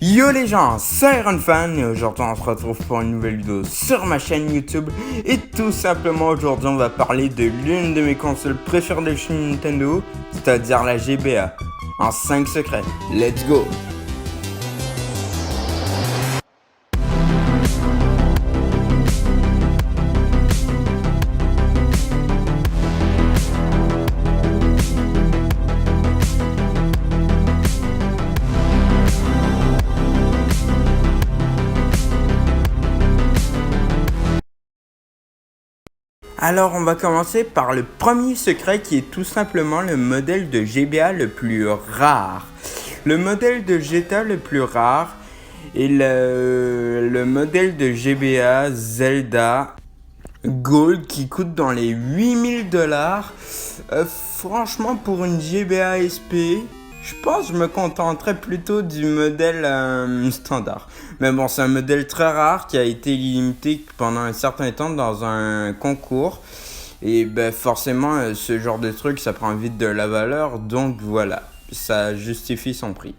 Yo les gens, c'est Ironfan et aujourd'hui on se retrouve pour une nouvelle vidéo sur ma chaîne YouTube. Et tout simplement aujourd'hui on va parler de l'une de mes consoles préférées de chez Nintendo, c'est-à-dire la GBA. En 5 secrets, let's go! Alors on va commencer par le premier secret qui est tout simplement le modèle de GBA le plus rare. Le modèle de GTA le plus rare est le modèle de GBA Zelda Gold qui coûte dans les 8000$. Franchement pour une GBA SP, je pense que je me contenterais plutôt du modèle standard. Mais bon, c'est un modèle très rare qui a été limité pendant un certain temps dans un concours. Et ben forcément, ce genre de truc, ça prend vite de la valeur. Donc voilà, ça justifie son prix.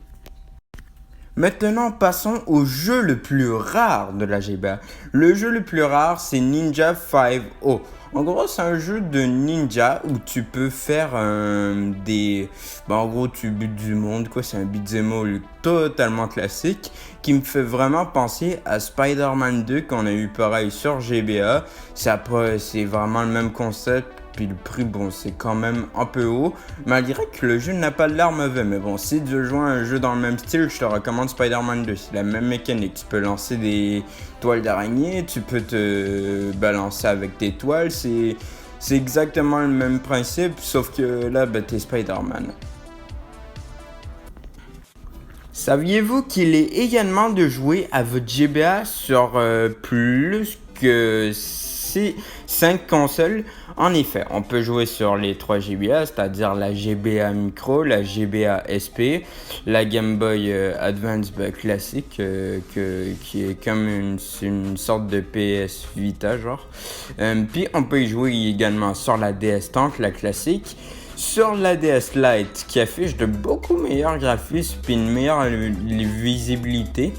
Maintenant, passons au jeu le plus rare de la GBA. Le jeu le plus rare, c'est Ninja 5-0. En gros, c'est un jeu de ninja où tu peux faire en gros, tu butes du monde, quoi. C'est un beat'em all totalement classique qui me fait vraiment penser à Spider-Man 2 qu'on a eu pareil sur GBA. C'est vraiment le même concept. Puis le prix, bon, c'est quand même un peu haut, malgré que le jeu n'a pas l'air mauvais. Mais bon, si tu veux jouer à un jeu dans le même style, je te recommande Spider-Man 2. C'est la même mécanique. Tu peux lancer des toiles d'araignée, tu peux te balancer avec tes toiles. C'est exactement le même principe, sauf que là, t'es Spider-Man. Saviez-vous qu'il est également de jouer à votre GBA sur plus que 5 consoles? En effet, on peut jouer sur les 3 GBA, c'est-à-dire la GBA Micro, la GBA SP, la Game Boy Advance classique, qui est comme une sorte de PS Vita genre. Puis on peut y jouer également sur la DS Tank, la classique, sur la DS Lite qui affiche de beaucoup meilleurs graphismes puis une meilleure visibilité.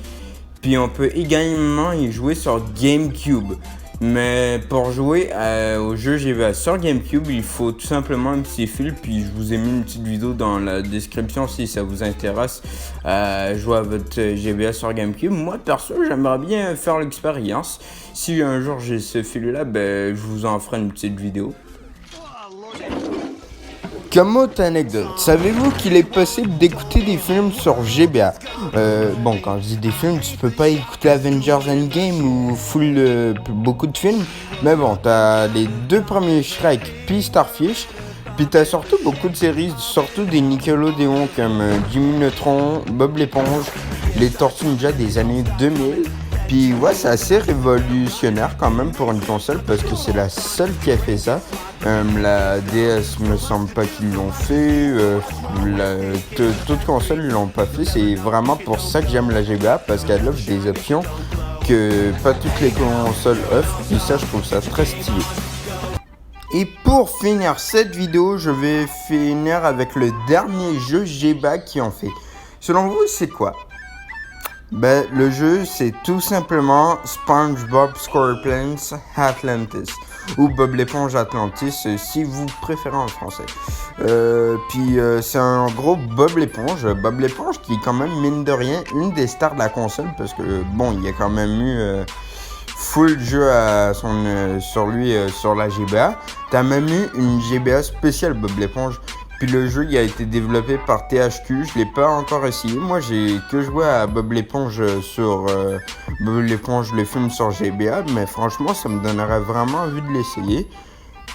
Puis on peut également y jouer sur GameCube. Mais pour jouer au jeu GBA sur GameCube, il faut tout simplement un petit fil. Puis je vous ai mis une petite vidéo dans la description si ça vous intéresse à jouer à votre GBA sur GameCube. Moi perso, j'aimerais bien faire l'expérience. Si un jour j'ai ce fil là, je vous en ferai une petite vidéo. Comme autre anecdote, savez-vous qu'il est possible d'écouter des films sur GBA? Bon, quand je dis des films, tu peux pas écouter Avengers Endgame ou beaucoup de films. Mais bon, t'as les 2 premiers Shrek puis Starfish. Puis t'as surtout beaucoup de séries, surtout des Nickelodeon comme Jimmy Neutron, Bob l'éponge, les Tortues Ninja des années 2000. Puis ouais, c'est assez révolutionnaire quand même pour une console parce que c'est la seule qui a fait ça. La DS me semble pas qu'ils l'ont fait. Toutes consoles ne l'ont pas fait. C'est vraiment pour ça que j'aime la GBA parce qu'elle offre des options que pas toutes les consoles offrent. Et ça, je trouve ça très stylé. Et pour finir cette vidéo, je vais finir avec le dernier jeu GBA qu'ils ont fait. Selon vous, c'est quoi? Le jeu, c'est tout simplement SpongeBob SquarePants Atlantis ou Bob l'éponge Atlantis si vous préférez en français. C'est un gros Bob l'éponge qui est quand même mine de rien une des stars de la console parce que bon, il y a quand même eu full jeu sur lui sur la GBA. T'as même eu une GBA spéciale Bob l'éponge. Puis le jeu il a été développé par THQ, je l'ai pas encore essayé. Moi j'ai que joué à Bob l'éponge sur Bob l'éponge le film sur GBA, mais franchement ça me donnerait vraiment envie de l'essayer.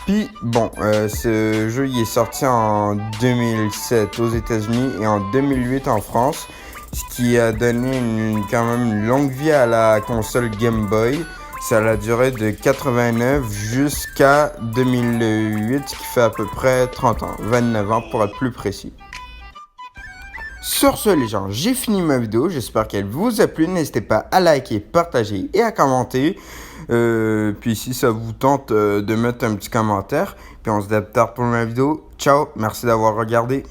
Puis bon, ce jeu il est sorti en 2007 aux États-Unis et en 2008 en France, ce qui a donné quand même une longue vie à la console Game Boy. Ça a duré de 89 jusqu'à 2008, ce qui fait à peu près 30 ans, 29 ans pour être plus précis. Sur ce les gens, j'ai fini ma vidéo, j'espère qu'elle vous a plu, n'hésitez pas à liker, partager et à commenter. Puis si ça vous tente de mettre un petit commentaire, puis on se dit à plus tard pour la vidéo. Ciao, merci d'avoir regardé.